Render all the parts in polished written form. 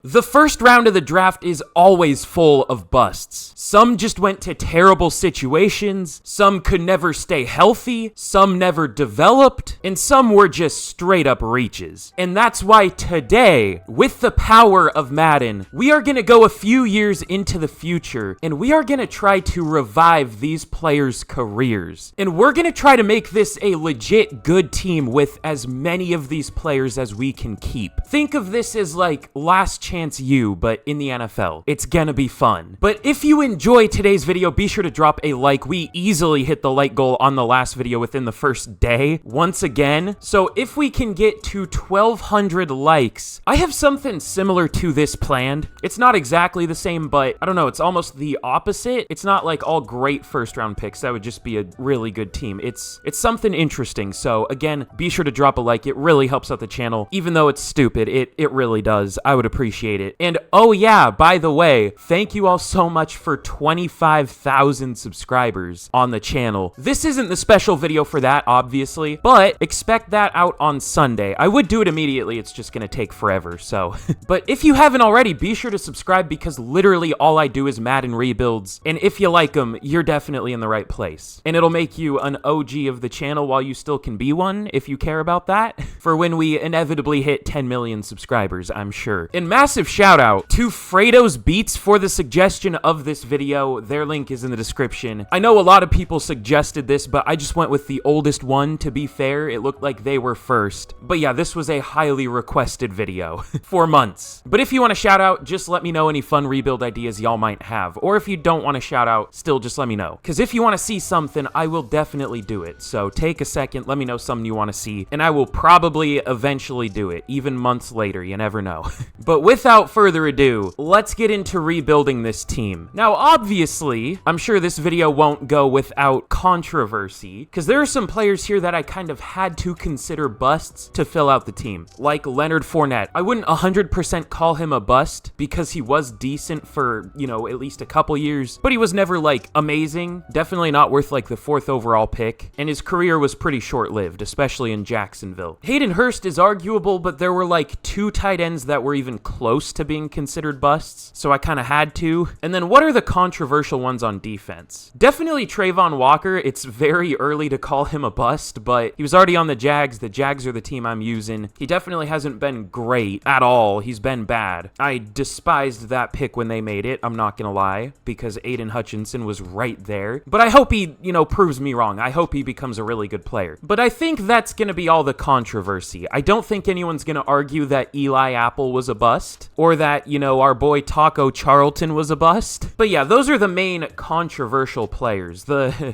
The first round of the draft is always full of busts. Some just went to terrible situations, some could never stay healthy, some never developed, and some were just straight up reaches. And that's why today, with the power of Madden, we are gonna go a few years into the future, and we are gonna try to revive these players' careers. And we're gonna try to make this a legit good team with as many of these players as we can keep. Think of this as like Last Chance U, but in the NFL. It's gonna be fun. But if you enjoy today's video, be sure to drop a like. We easily hit the like goal on the last video within the first day, once again. So if we can get to 1,200 likes, I have something similar to this planned. It's not exactly the same, but I don't know, it's almost the opposite. It's not like all great first round picks. That would just be a really good team. It's something interesting. So again, be sure to drop a like. It really helps out the channel. Even though it's stupid, it really does. I would appreciate it. And oh yeah, by the way, thank you all so much for 25,000 subscribers on the channel. This isn't the special video for that, obviously, but expect that out on Sunday. I would do it immediately, it's just gonna take forever, so. But if you haven't already, be sure to subscribe because literally all I do is Madden rebuilds, and if you like them, you're definitely in the right place. And it'll make you an OG of the channel while you still can be one, if you care about that, for when we inevitably hit 10 million subscribers, I'm sure. And massive shout out to Fredo's Beats for the suggestion of this video. Their link is in the description. I know a lot of people suggested this, but I just went with the oldest one, to be fair. It looked like they were first. But yeah, this was a highly requested video for months. But if you want to shout out, just let me know any fun rebuild ideas y'all might have. Or if you don't want to shout out, still just let me know. Because if you want to see something, I will definitely do it. So take a second, let me know something you want to see, and I will probably eventually do it, even months later, you never know. But without further ado, let's get into rebuilding this team. Now, obviously, I'm sure this video won't go without controversy, because there are some players here that I kind of had to consider busts to fill out the team, like Leonard Fournette. I wouldn't 100% call him a bust, because he was decent for, you know, at least a couple years, but he was never, like, amazing. Definitely not worth, like, the 4th overall pick, and his career was pretty short-lived, especially in Jacksonville. Hayden Hurst is arguable, but there were, like, 2 tight ends that were even close to being considered busts, so I kind of had to. And then what are the controversial ones on defense? Definitely Trayvon Walker. It's very early to call him a bust, but he was already on the Jags. The Jags are the team I'm using. He definitely hasn't been great at all. He's been bad. I despised that pick when they made it, I'm not gonna lie, because Aiden Hutchinson was right there. But I hope he, you know, proves me wrong. I hope he becomes a really good player. But I think that's gonna be all the controversy. I don't think anyone's gonna argue that Eli Apple was a bust, or that, you know, our boy Taco Charlton was a bust. But yeah, those are the main controversial players.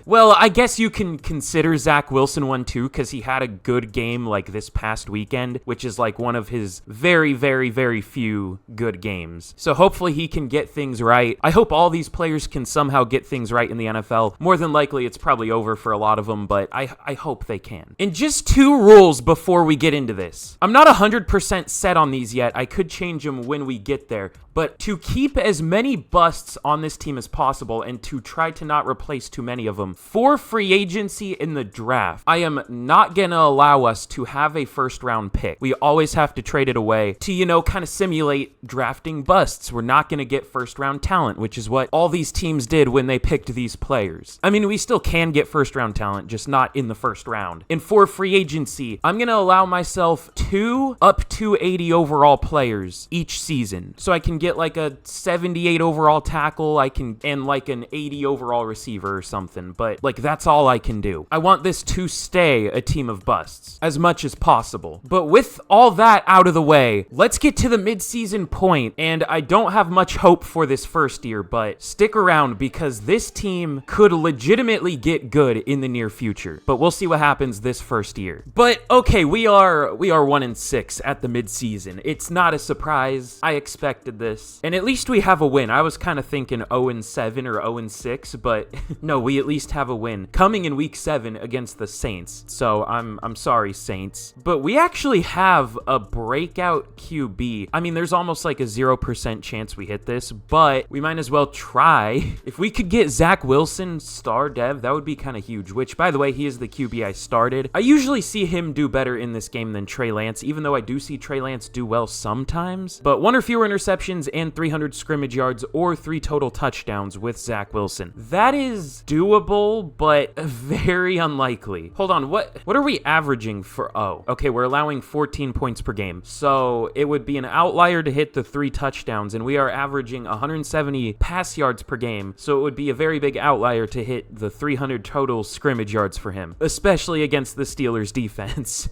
Well, I guess you can consider Zach Wilson one too, because he had a good game like this past weekend, which is like one of his very, very, very few good games. So hopefully he can get things right. I hope all these players can somehow get things right in the NFL. More than likely, it's probably over for a lot of them, but I hope they can. And just 2 rules before we get into this. I'm not 100% set on these yet. I could change them when we get there. But to keep as many busts on this team as possible and to try to not replace too many of them for free agency in the draft, I am not going to allow us to have a first round pick. We always have to trade it away to, you know, kind of simulate drafting busts. We're not going to get first round talent, which is what all these teams did when they picked these players. I mean, we still can get first round talent, just not in the first round. And for free agency, I'm going to allow myself 2 up to 80 overall players each season. So I can get like a 78 overall tackle, and like an 80 overall receiver or something, but like that's all I can do. I want this to stay a team of busts as much as possible. But with all that out of the way, let's get to the mid-season point, and I don't have much hope for this first year, but stick around because this team could legitimately get good in the near future, but we'll see what happens this first year. But okay, we are 1-6 at the mid-season. It's not a surprise. I expected this. And at least we have a win. I was kind of thinking 0-7 or 0-6, but no, we at least have a win coming in week 7 against the Saints. So I'm sorry, Saints. But we actually have a breakout QB. I mean, there's almost like a 0% chance we hit this, but we might as well try. If we could get Zach Wilson star dev, that would be kind of huge, which by the way, he is the QB I started. I usually see him do better in this game than Trey Lance, even though I do see Trey Lance do well sometimes. games, but 1 or fewer interceptions and 300 scrimmage yards or 3 total touchdowns with Zach Wilson. That is doable, but very unlikely. Hold on, what are we averaging for? Oh, okay, we're allowing 14 points per game. So it would be an outlier to hit the 3 touchdowns, and we are averaging 170 pass yards per game. So it would be a very big outlier to hit the 300 total scrimmage yards for him, especially against the Steelers defense.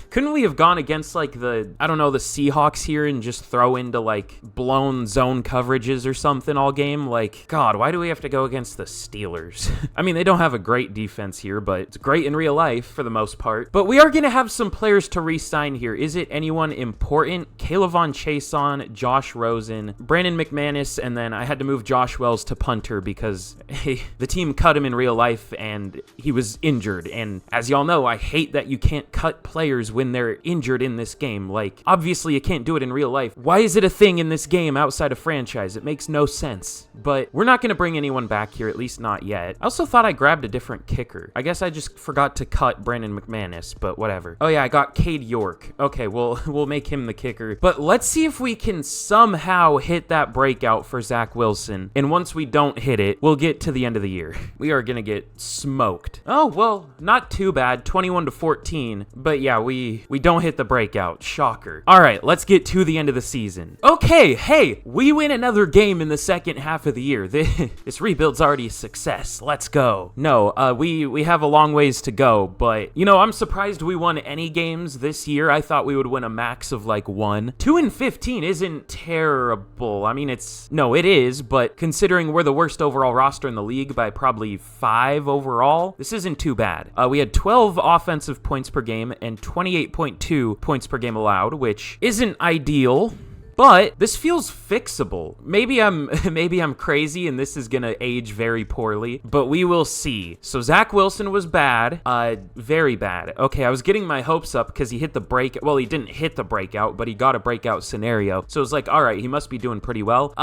Couldn't we have gone against like the Seahawks here and just throw into like blown zone coverages or something all game? Like, God, why do we have to go against the Steelers? I mean, they don't have a great defense here, but it's great in real life for the most part. But we are going to have some players to re-sign here. Is it anyone important? Kaylavon Chason, Josh Rosen, Brandon McManus, and then I had to move Josh Wells to punter because the team cut him in real life and he was injured. And as y'all know, I hate that you can't cut players when they're injured in this game. Like, obviously you can't do it in real life. Why is it a thing in this game outside of franchise? It makes no sense. But we're not going to bring anyone back here, at least not yet. I also thought I grabbed a different kicker. I guess I just forgot to cut Brandon McManus, but whatever. Oh yeah, I got Cade York. Okay, we'll make him the kicker. But let's see if we can somehow hit that breakout for Zach Wilson. And once we don't hit it, we'll get to the end of the year. We are going to get smoked. Oh, well, not too bad. 21-14. But yeah, we don't hit the breakout. Shocker. All right, let's get to the end of the season. Okay, hey, we win another game in the second half of the year. This rebuild's already a success. Let's go. No, we have a long ways to go, but you know, I'm surprised we won any games this year. I thought we would win a max of like 1. 2-15 isn't terrible. I mean, it is, but considering we're the worst overall roster in the league by probably 5 overall, this isn't too bad. We had 12 offensive points per game and 28.2 points per game allowed, which isn't ideal. But this feels fixable. Maybe I'm crazy and this is gonna age very poorly, but we will see. So Zach Wilson was bad, very bad. Okay, I was getting my hopes up because he hit the break. Well, he didn't hit the breakout, but he got a breakout scenario. So it was like, all right, he must be doing pretty well.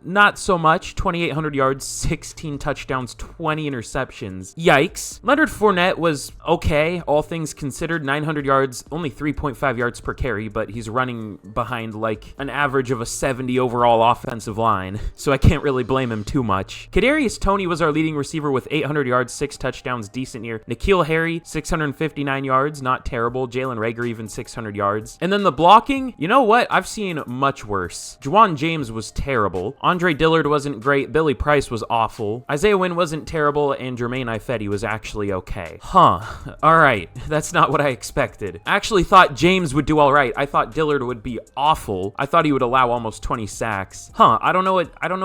Not so much. 2,800 yards, 16 touchdowns, 20 interceptions. Yikes. Leonard Fournette was okay, all things considered. 900 yards, only 3.5 yards per carry, but he's running behind like an average of a 70 overall offensive line, so I can't really blame him too much. Kadarius Toney was our leading receiver with 800 yards, 6 touchdowns, decent year. N'Keal Harry, 659 yards, not terrible. Jalen Reagor, even 600 yards. And then the blocking, you know what? I've seen much worse. Juwan James was terrible. Andre Dillard wasn't great. Billy Price was awful. Isaiah Wynn wasn't terrible, and Jermaine Ifedi was actually okay. Huh. All right. That's not what I expected. I actually thought James would do all right. I thought Dillard would be awful. I thought he would allow almost 20 sacks. I don't know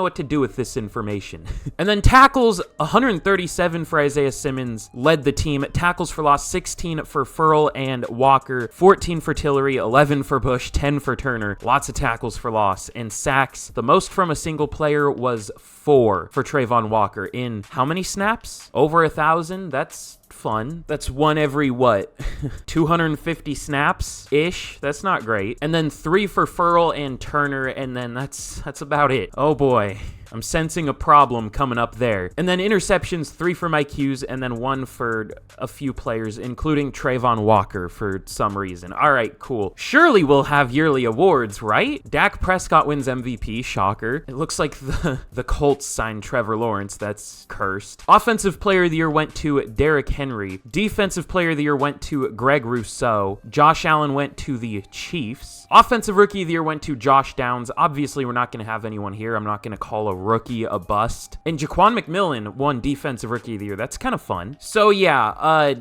what to do with this information. And then tackles, 137 for Isaiah Simmons led the team. Tackles for loss, 16 for Furl and Walker, 14 for Tillery, 11 for Bush, 10 for Turner. Lots of tackles for loss. And sacks, the most from a single player was 4 for Trayvon Walker in how many snaps? Over 1,000? That's fun. That's 1 every, what, 250 snaps-ish? That's not great. And then 3 for Furl and Turner, and then that's about it. Oh boy. I'm sensing a problem coming up there. And then interceptions, 3 for Mike Hughes, and then 1 for a few players, including Trayvon Walker for some reason. All right, cool. Surely we'll have yearly awards, right? Dak Prescott wins MVP, shocker. It looks like the Colts signed Trevor Lawrence. That's cursed. Offensive Player of the Year went to Derrick Henry. Defensive Player of the Year went to Greg Rousseau. Josh Allen went to the Chiefs. Offensive Rookie of the Year went to Josh Downs. Obviously, we're not going to have anyone here. I'm not going to call a rookie a bust. And Jaquan McMillan won Defensive Rookie of the Year. That's kind of fun. So yeah,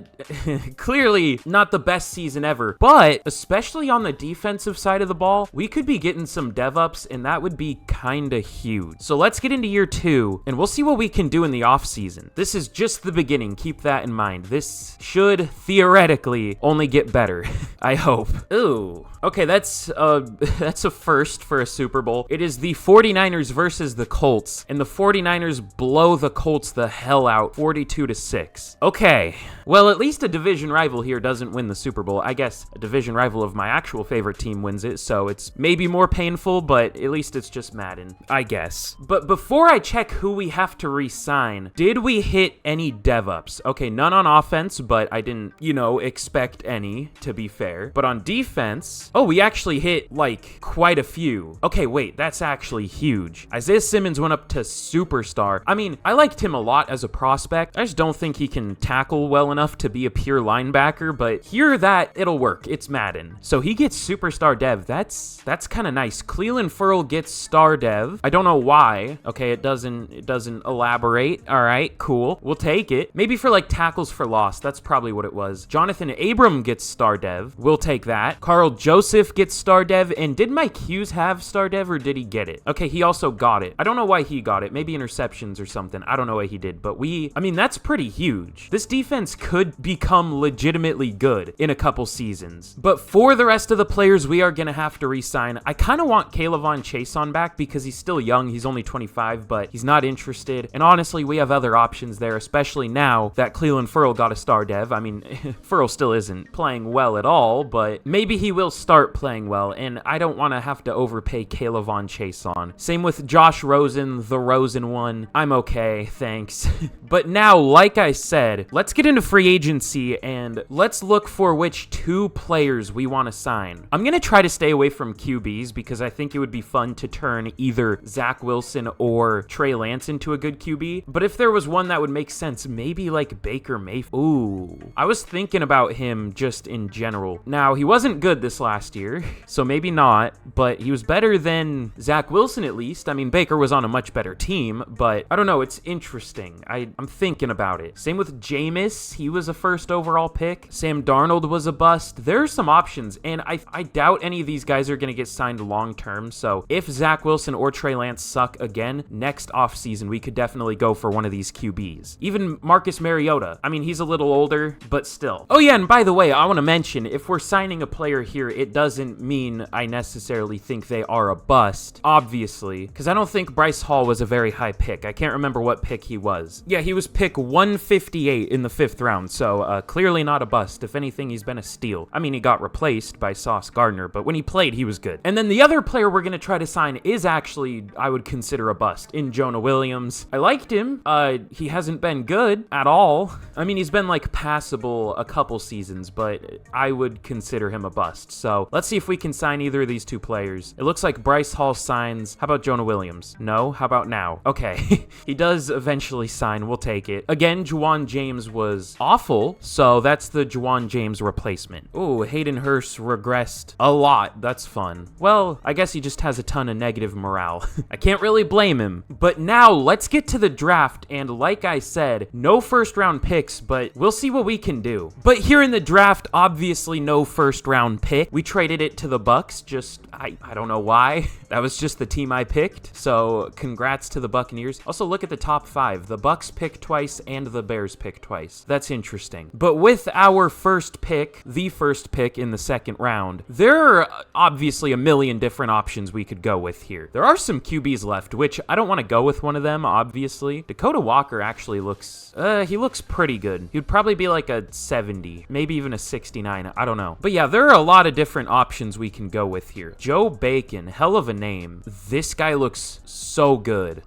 clearly not the best season ever, but especially on the defensive side of the ball, we could be getting some dev ups, and that would be kind of huge. So let's get into year 2, and we'll see what we can do in the offseason. This is just the beginning. Keep that in mind. This should theoretically only get better. I hope. Ooh. Okay, that's a first for a Super Bowl. It is the 49ers versus the Colts. Colts, and the 49ers blow the Colts the hell out 42-6. Okay, well, at least a division rival here doesn't win the Super Bowl. I guess a division rival of my actual favorite team wins it, so it's maybe more painful, but at least it's just Madden, I guess. But before I check who we have to re-sign, did we hit any dev-ups? Okay, none on offense, but I didn't, expect any, to be fair. But on defense, oh, we actually hit, like, quite a few. Okay, wait, that's actually huge. Isaiah Simmons went up to superstar. I mean, I liked him a lot as a prospect. I just don't think he can tackle well enough to be a pure linebacker, but here it'll work. It's Madden. So he gets superstar dev. That's kind of nice. Cleveland Ferrell gets star dev. I don't know why. Okay, it doesn't elaborate. All right, cool. We'll take it. Maybe for like tackles for loss. That's probably what it was. Jonathan Abram gets star dev. We'll take that. Carl Joseph gets star dev. And did Mike Hughes have star dev or did he get it? Okay, he also got it. I don't know why he got it. Maybe interceptions or something. I don't know why he did, but that's pretty huge. This defense could become legitimately good in a couple seasons. But for the rest of the players we are going to have to re-sign, I kind of want Kayvon Chason back because he's still young. He's only 25, but he's not interested. And honestly, we have other options there, especially now that Cleveland Ferrell got a star dev. I mean, Ferrell still isn't playing well at all, but maybe he will start playing well, and I don't want to have to overpay Kayvon Chason. Same with Josh Rosen, the Rosen one. I'm okay, thanks. But now, like I said, let's get into free agency and let's look for which two players we want to sign. I'm going to try to stay away from QBs because I think it would be fun to turn either Zach Wilson or Trey Lance into a good QB. But if there was one that would make sense, maybe like Baker Mayfield. Ooh, I was thinking about him just in general. Now, he wasn't good this last year, so maybe not, but he was better than Zach Wilson at least. I mean, Baker was on a much better team, but I don't know. It's interesting. I'm thinking about it. Same with Jameis. He was a first overall pick. Sam Darnold was a bust. There are some options, and I doubt any of these guys are going to get signed long term. So if Zach Wilson or Trey Lance suck again, next offseason, we could definitely go for one of these QBs. Even Marcus Mariota. I mean, he's a little older, but still. Oh yeah, and by the way, I want to mention, if we're signing a player here, it doesn't mean I necessarily think they are a bust, obviously, because I don't think Bryce Hall was a very high pick. I can't remember what pick he was. Yeah, he was pick 158 in the 5th round, so clearly not a bust. If anything, he's been a steal. I mean, he got replaced by Sauce Gardner, but when he played, he was good. And then the other player we're going to try to sign is actually, I would consider a bust, in Jonah Williams. I liked him. He hasn't been good at all. I mean, he's been like passable a couple seasons, but I would consider him a bust. So let's see if we can sign either of these two players. It looks like Bryce Hall signs. How about Jonah Williams? No? How about now? Okay. He does eventually sign. We'll take it. Again, Juwan James was awful, so that's the Juwan James replacement. Ooh, Hayden Hurst regressed a lot. That's fun. Well, I guess he just has a ton of negative morale. I can't really blame him. But now, let's get to the draft, and like I said, no first-round picks, but we'll see what we can do. But here in the draft, obviously no first-round pick. We traded it to the Bucks, I don't know why. That was just the team I picked, so congrats to the Buccaneers. Also, look at the top 5. The Bucks pick twice, and the Bears pick twice. That's interesting. But with our first pick, the first pick in the 2nd round, there are obviously a million different options we could go with here. There are some QBs left, which I don't want to go with one of them, obviously. Dakota Walker actually looks, he looks pretty good. He'd probably be like a 70, maybe even a 69. I don't know. But yeah, there are a lot of different options we can go with here. Joe Bacon, hell of a name. This guy looks so good.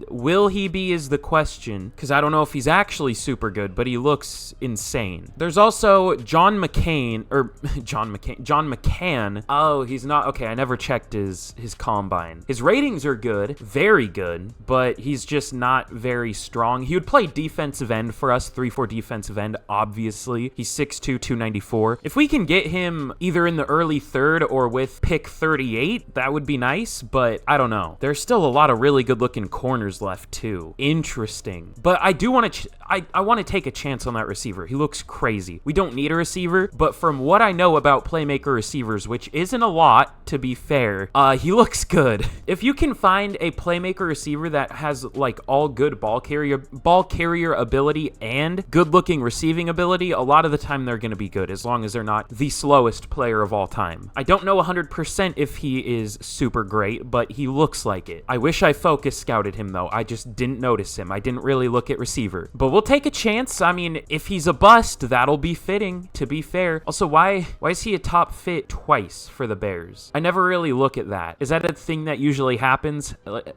Will he be is the question, because I don't know if he's actually super good, but he looks insane. There's also John McCain. Oh, he's not. Okay, I never checked his combine. His ratings are good, very good, but he's just not very strong. He would play defensive end for us, 3-4 defensive end, obviously. He's 6'2", 294. If we can get him either in the early 3rd or with pick 38, that would be nice, but I don't know. There's still a lot of really good-looking corners left, too. Interesting. But I do want to... I want to take a chance on that receiver. He looks crazy. We don't need a receiver, but from what I know about playmaker receivers, which isn't a lot, to be fair, he looks good. If you can find a playmaker receiver that has, like, all good ball carrier ability and good-looking receiving ability, a lot of the time they're going to be good, as long as they're not the slowest player of all time. I don't know 100% if he is super great, but he looks like it. I wish wish I focus scouted him, though. I just didn't notice him. I didn't really look at receiver. But we'll take a chance. I mean, if he's a bust, that'll be fitting, to be fair. Also, why is he a top fit twice for the Bears? I never really look at that. Is that a thing that usually happens?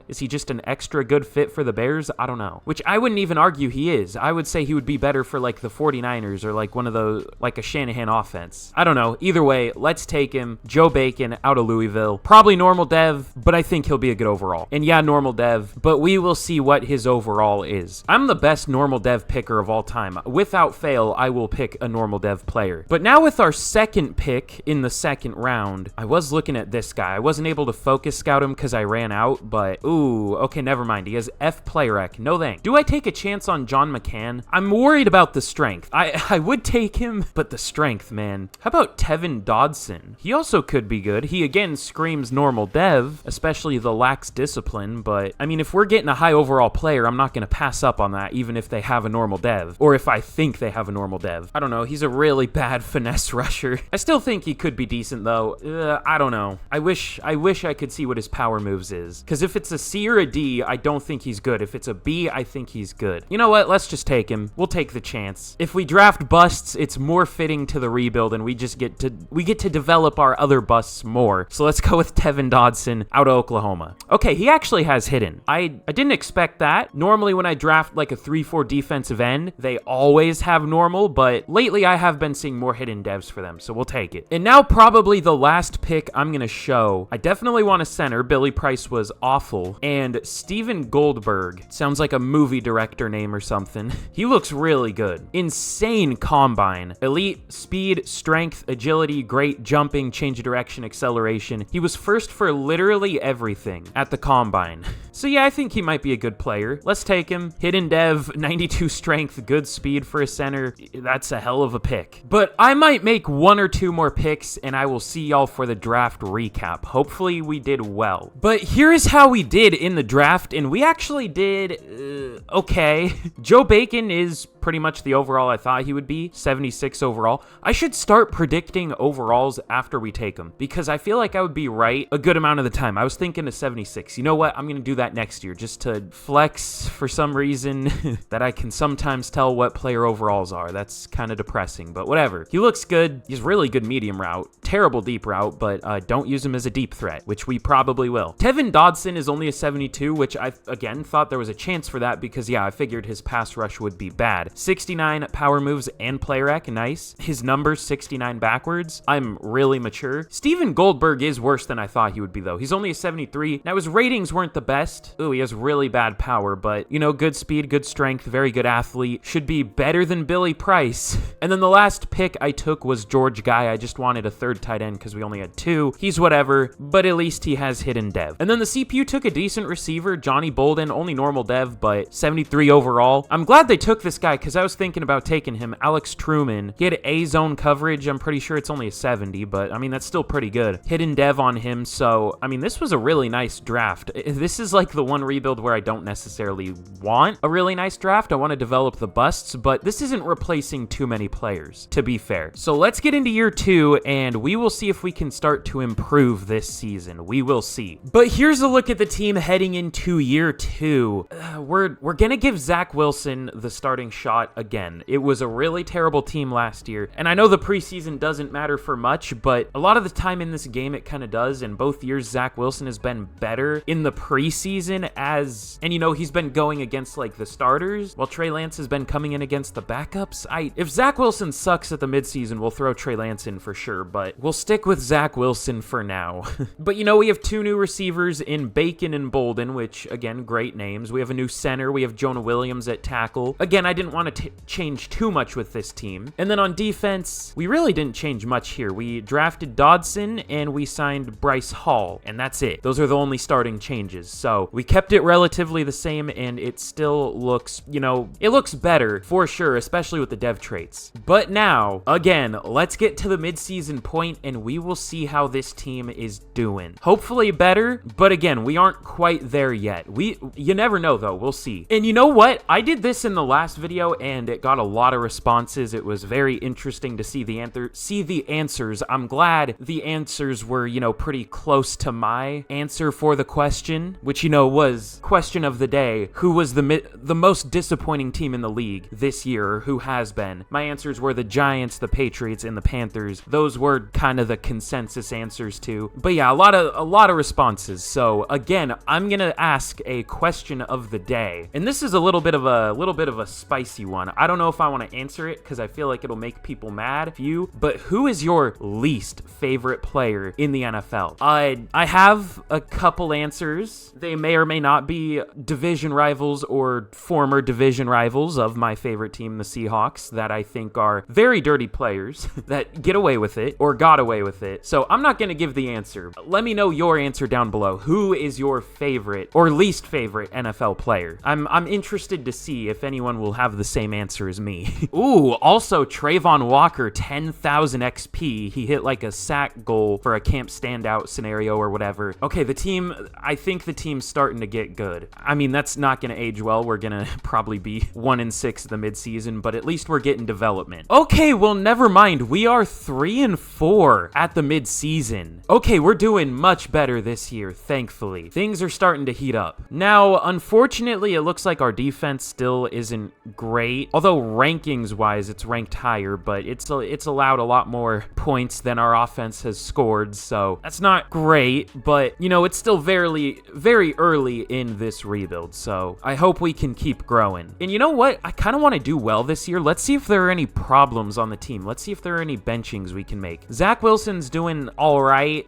Is he just an extra good fit for the Bears? I don't know. Which I wouldn't even argue he is. I would say he would be better for like the 49ers or like one of those, like a Shanahan offense. I don't know. Either way, let's take him. Joe Bacon out of Louisville. Probably normal dev, but I think he'll be a good overall. And yeah, normal dev, but we will see what his overall is. I'm the best normal dev picker of all time. Without fail, I will pick a normal dev player. But now with our second pick in the second round, I was looking at this guy. I wasn't able to focus scout him because I ran out, but ooh, okay, never mind. He has F player rec. No thanks. Do I take a chance on John McCann? I'm worried about the strength. I would take him, but the strength, man. How about Tevin Dodson? He also could be good. He again screams normal dev, especially the lax discipline, but I mean, if we're getting a high overall player, I'm not going to pass up on that, even if they have a normal dev, or if I think they have a normal dev. I don't know. He's a really bad finesse rusher. I still think he could be decent, though. I don't know. I wish I could see what his power moves is, because if it's a C or a D, I don't think he's good. If it's a B, I think he's good. You know what? Let's just take him. We'll take the chance. If we draft busts, it's more fitting to the rebuild, and we get to develop our other busts more. So let's go with Tevin Dodson out of Oklahoma. Okay, he actually has hidden. I didn't expect that. Normally when I draft like a 3-4 defensive end, they always have normal, but lately I have been seeing more hidden devs for them, so we'll take it. And now probably the last pick I'm going to show. I definitely want a center. Billy Price was awful. And Steven Goldberg. Sounds like a movie director name or something. He looks really good. Insane combine. Elite speed, strength, agility, great jumping, change of direction, acceleration. He was first for literally everything at the combine. So yeah, I think he might be a good player. Let's take him. Hidden dev, 92 strength, good speed for a center. That's a hell of a pick. But I might make one or two more picks, and I will see y'all for the draft recap. Hopefully we did well. But here's how we did in the draft, and we actually did okay. Joe Bacon is pretty much the overall I thought he would be, 76 overall. I should start predicting overalls after we take them, because I feel like I would be right a good amount of the time. I was thinking of 76. You know what? I'm going to do that next year, just to flex for some reason that I can sometimes tell what player overalls are. That's kind of depressing, but whatever. He looks good. He's really good medium route, terrible deep route, but don't use him as a deep threat, which we probably will. Tevin Dodson is only a 72, which I, again, thought there was a chance for that because, yeah, I figured his pass rush would be bad. 69 power moves and play rec, nice. His numbers, 69 backwards. I'm really mature. Steven Goldberg is worse than I thought he would be, though. He's only a 73. Now, his ratings weren't the best. Ooh, he has really bad power, but, you know, good speed, good strength, very good athlete. Should be better than Billy Price. And then the last pick I took was George Guy. I just wanted a third tight end because we only had two. He's whatever, but at least he has hidden dev. And then the CPU took a decent receiver, Johnny Bolden, only normal dev, but 73 overall. I'm glad they took this guy because I was thinking about taking him. Alex Truman. He had A-zone coverage. I'm pretty sure it's only a 70, but I mean, that's still pretty good. Hidden dev on him, so I mean, this was a really nice draft. This is like the one rebuild where I don't necessarily want a really nice draft. I want to develop the busts, but this isn't replacing too many players, to be fair. So let's get into year 2, and we will see if we can start to improve this season. We will see. But here's a look at the team heading into year 2. We're gonna give Zach Wilson the starting shot again. It was a really terrible team last year, and I know the preseason doesn't matter for much, but a lot of the time in this game it kind of does, and both years Zach Wilson has been better in the preseason and you know, he's been going against like the starters, while Trey Lance has been coming in against the backups. If Zach Wilson sucks at the midseason, we'll throw Trey Lance in for sure, but we'll stick with Zach Wilson for now. But you know, we have two new receivers in Bacon and Bolden, which again, great names. We have a new center. We have Jonah Williams at tackle. Again, I didn't want to change too much with this team. And then on defense, we really didn't change much here. We drafted Dodson and we signed Bryce Hall, and that's it. Those are the only starting changes. So we kept it relatively the same, and it still looks, you know, it looks better for sure, especially with the dev traits. But now, again, let's get to the midseason point and we will see how this team is doing. Hopefully better, but again, we aren't quite there yet. You never know though, we'll see. And you know what? I did this in the last video out, and it got a lot of responses. It was very interesting to see the answers. I'm glad the answers were, pretty close to my answer for the question, which, was question of the day. Who was the most disappointing team in the league this year, or who has been? My answers were the Giants, the Patriots, and the Panthers. Those were kind of the consensus answers too. But yeah, a lot of responses. So again, I'm gonna ask a question of the day, and this is a little bit of a spicy one. I don't know if I want to answer it because I feel like it'll make people mad. But who is your least favorite player in the NFL? I have a couple answers. They may or may not be division rivals or former division rivals of my favorite team, the Seahawks, that I think are very dirty players that get away with it or got away with it. So I'm not going to give the answer. Let me know your answer down below. Who is your favorite or least favorite NFL player? I'm interested to see if anyone will have the same answer as me. Ooh, also Trayvon Walker, 10,000 XP. He hit like a sack goal for a camp standout scenario or whatever. Okay, I think the team's starting to get good. I mean, that's not going to age well. We're going to probably be 1-6 the midseason, but at least we're getting development. Okay, well, never mind. We are 3-4 at the midseason. Okay, we're doing much better this year, thankfully. Things are starting to heat up. Now, unfortunately, it looks like our defense still isn't great. Although rankings-wise, it's ranked higher, but it's allowed a lot more points than our offense has scored, so that's not great, but, it's still very, very early in this rebuild, so I hope we can keep growing. And you know what? I kind of want to do well this year. Let's see if there are any problems on the team. Let's see if there are any benchings we can make. Zach Wilson's doing all right.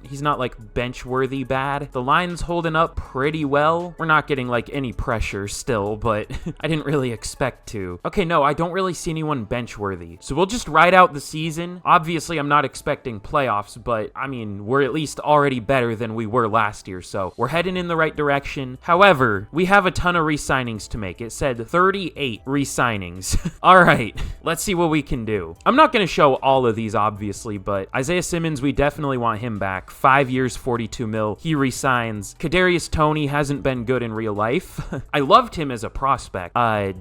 He's not like bench-worthy bad. The line's holding up pretty well. We're not getting like any pressure still, but I didn't really expect to. Okay, no, I don't really see anyone bench-worthy. So we'll just ride out the season. Obviously, I'm not expecting playoffs, but I mean, we're at least already better than we were last year, so we're heading in the right direction. However, we have a ton of re-signings to make. It said 38 re-signings. All right, let's see what we can do. I'm not going to show all of these, obviously, but Isaiah Simmons, we definitely want him back. 5 years, 42 mil. He re-signs. Kadarius Toney hasn't been good in real life. I loved him as a prospect. I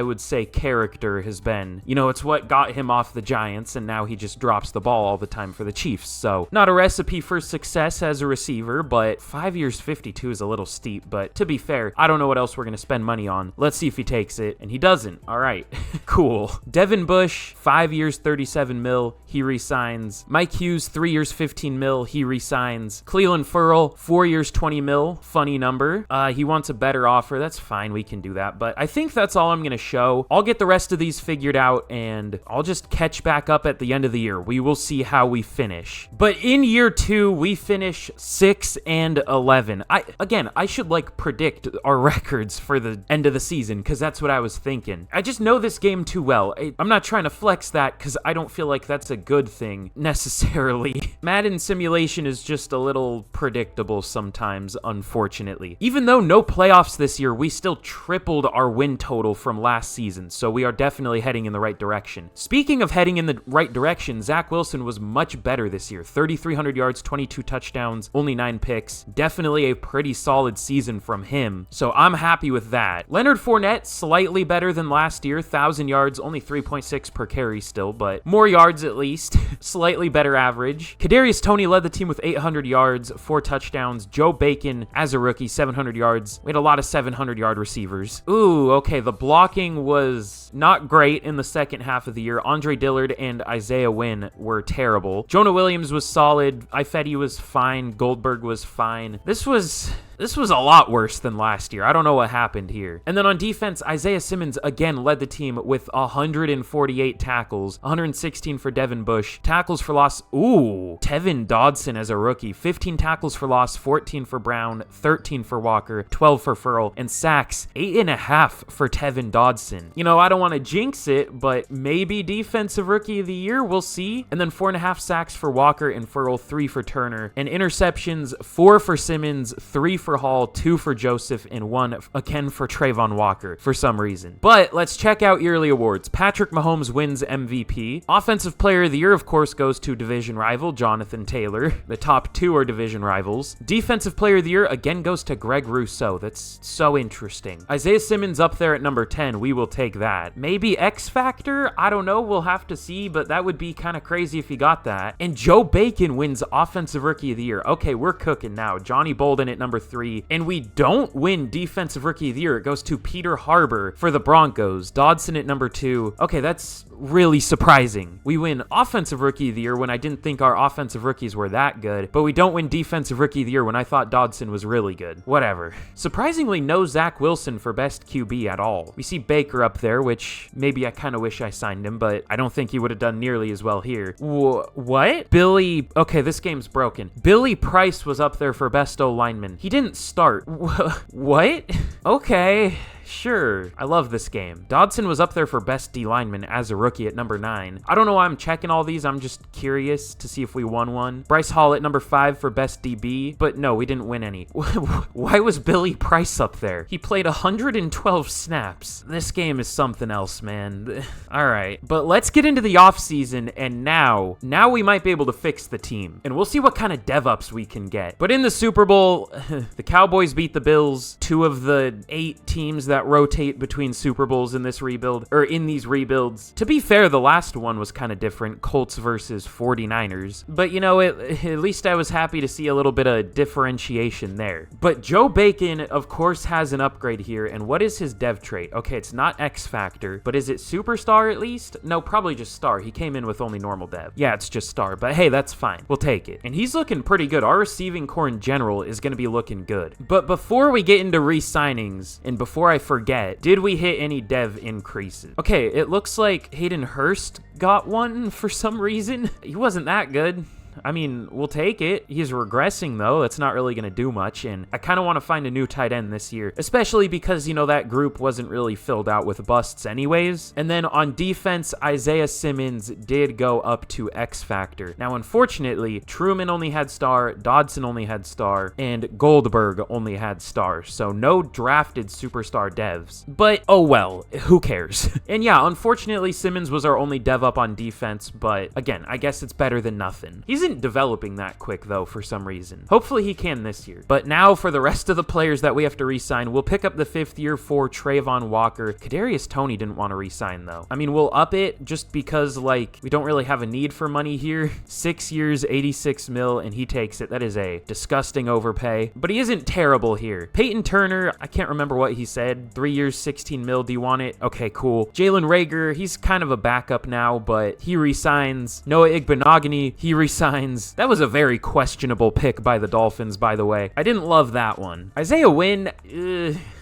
would say character has been, it's what got him off the Giants, and now he just drops the ball all the time for the Chiefs. So not a recipe for success as a receiver, but 5 years, 52 is a little steep. But to be fair, I don't know what else we're going to spend money on. Let's see if he takes it, and he doesn't. All right, cool. Devin Bush, 5 years, 37 mil. He re-signs. Mike Hughes, 3 years, 15 mil. He re-signs. Cleveland Ferrell, 4 years, 20 mil. Funny number. He wants a better offer. That's fine. We can do that. But I think that's all I'm going to show. I'll get the rest of these figured out, and I'll just catch back up at the end of the year. We will see how we finish. But in year 2, we finish 6-11. I should predict our records for the end of the season, because that's what I was thinking. I just know this game too well. I'm not trying to flex that because I don't feel like that's a good thing necessarily. Madden simulation is just a little predictable sometimes, unfortunately. Even though no playoffs this year, we still tripled our win total from last season, so we are definitely heading in the right direction. Speaking of heading in the right direction, Zach Wilson was much better this year. 3,300 yards, 22 touchdowns, only 9 picks. Definitely a pretty solid season from him, so I'm happy with that. Leonard Fournette, slightly better than last year. 1,000 yards, only 3.6 per carry still, but more yards at least. Slightly better average. Kadarius Toney led the team with 800 yards, 4 touchdowns. Joe Bacon, as a rookie, 700 yards. We had a lot of 700-yard receivers. Ooh, okay, the blocking was not great in the second half of the year. Andre Dillard and Isaiah Wynn were terrible. Jonah Williams was solid. Ifedi was fine. Goldberg was fine. This was a lot worse than last year. I don't know what happened here. And then on defense, Isaiah Simmons again led the team with 148 tackles, 116 for Devin Bush. Tackles for loss, ooh, Tevin Dodson as a rookie. 15 tackles for loss, 14 for Brown, 13 for Walker, 12 for Ferrell, and sacks, 8.5 for Tevin Dodson. I don't want to jinx it, but maybe defensive rookie of the year, we'll see. And then 4.5 sacks for Walker and Ferrell, 3 for Turner. And interceptions, 4 for Simmons, 3 for for Hall, 2 for Joseph, and 1 again for Trayvon Walker for some reason. But let's check out yearly awards. Patrick Mahomes wins MVP. Offensive Player of the Year, of course, goes to division rival Jonathan Taylor. The top 2 are division rivals. Defensive Player of the Year again goes to Greg Rousseau. That's so interesting. Isaiah Simmons up there at number 10. We will take that. Maybe X Factor? I don't know. We'll have to see, but that would be kind of crazy if he got that. And Joe Bacon wins Offensive Rookie of the Year. Okay, we're cooking now. Johnny Bolden at number 3. And we don't win Defensive Rookie of the Year. It goes to Peter Harbor for the Broncos. Dodson at number 2. Okay, that's really surprising. We win Offensive Rookie of the Year when I didn't think our offensive rookies were that good, but we don't win Defensive Rookie of the Year when I thought Dodson was really good. Whatever. Surprisingly, no Zach Wilson for best QB at all. We see Baker up there, which maybe I kind of wish I signed him, but I don't think he would have done nearly as well here. What? Billy... Okay, this game's broken. Billy Price was up there for best O lineman. He didn't start. What? Okay. Sure. I love this game. Dodson was up there for best D lineman as a rookie at number 9. I don't know why I'm checking all these. I'm just curious to see if we won one. Bryce Hall at number 5 for best DB, but no, we didn't win any. Why was Billy Price up there? He played 112 snaps. This game is something else, man. All right, but let's get into the offseason, and now we might be able to fix the team, and we'll see what kind of dev-ups we can get. But in the Super Bowl, the Cowboys beat the Bills, 2 of the 8 teams that rotate between Super Bowls in this rebuild, or in these rebuilds. To be fair, the last one was kind of different, Colts versus 49ers, but you know, at least I was happy to see a little bit of differentiation there. But Joe Bacon, of course, has an upgrade here, and what is his dev trait? Okay, it's not X Factor, but is it Superstar at least? No, probably just Star. He came in with only normal dev. Yeah, it's just Star, but hey, that's fine. We'll take it. And he's looking pretty good. Our receiving core in general is going to be looking good. But before we get into re-signings, and before I forget, did we hit any dev increases? Okay, it looks like Hayden Hurst got one for some reason. He wasn't that good. I mean, we'll take it. He's regressing, though. That's not really going to do much, and I kind of want to find a new tight end this year, especially because, you know, that group wasn't really filled out with busts anyways. And then on defense, Isaiah Simmons did go up to X Factor. Now, unfortunately, Truman only had Star, Dodson only had Star, and Goldberg only had Star, so no drafted superstar devs. But, oh well, who cares? And yeah, unfortunately, Simmons was our only dev up on defense, but again, I guess it's better than nothing. He isn't developing that quick, though, for some reason. Hopefully he can this year. But now for the rest of the players that we have to re-sign, we'll pick up the 5th year for Trayvon Walker. Kadarius Toney didn't want to re-sign, though. I mean, we'll up it just because, like, we don't really have a need for money here. 6 years, 86 mil, and he takes it. That is a disgusting overpay. But he isn't terrible here. Peyton Turner, I can't remember what he said. 3 years, 16 mil. Do you want it? Okay, cool. Jalen Reagor, he's kind of a backup now, but he re-signs. Noah Igbenogany, he re-signs. That was a very questionable pick by the Dolphins, by the way. I didn't love that one. Isaiah Wynn,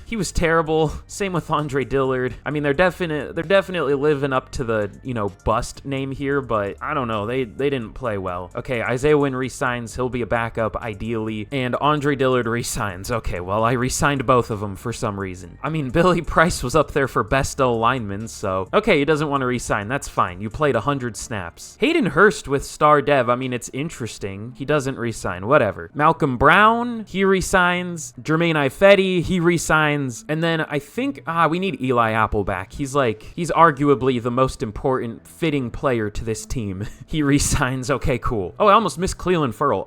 he was terrible. Same with Andre Dillard. I mean, they're definitely living up to the, you know, bust name here, but I don't know. They didn't play well. Okay, Isaiah Wynn resigns. He'll be a backup, ideally. And Andre Dillard resigns. Okay, well, I resigned both of them for some reason. I mean, Billy Price was up there for best O lineman, so... Okay, he doesn't want to resign. That's fine. You played 100 snaps. Hayden Hurst with star dev. I mean, it's interesting. He doesn't resign. Whatever. Malcolm Brown, he resigns. Jermaine Ifedi, he resigns. And then I think, we need Eli Apple back. He's arguably the most important fitting player to this team. He resigns. Okay, cool. Oh, I almost missed Cleveland Ferrell.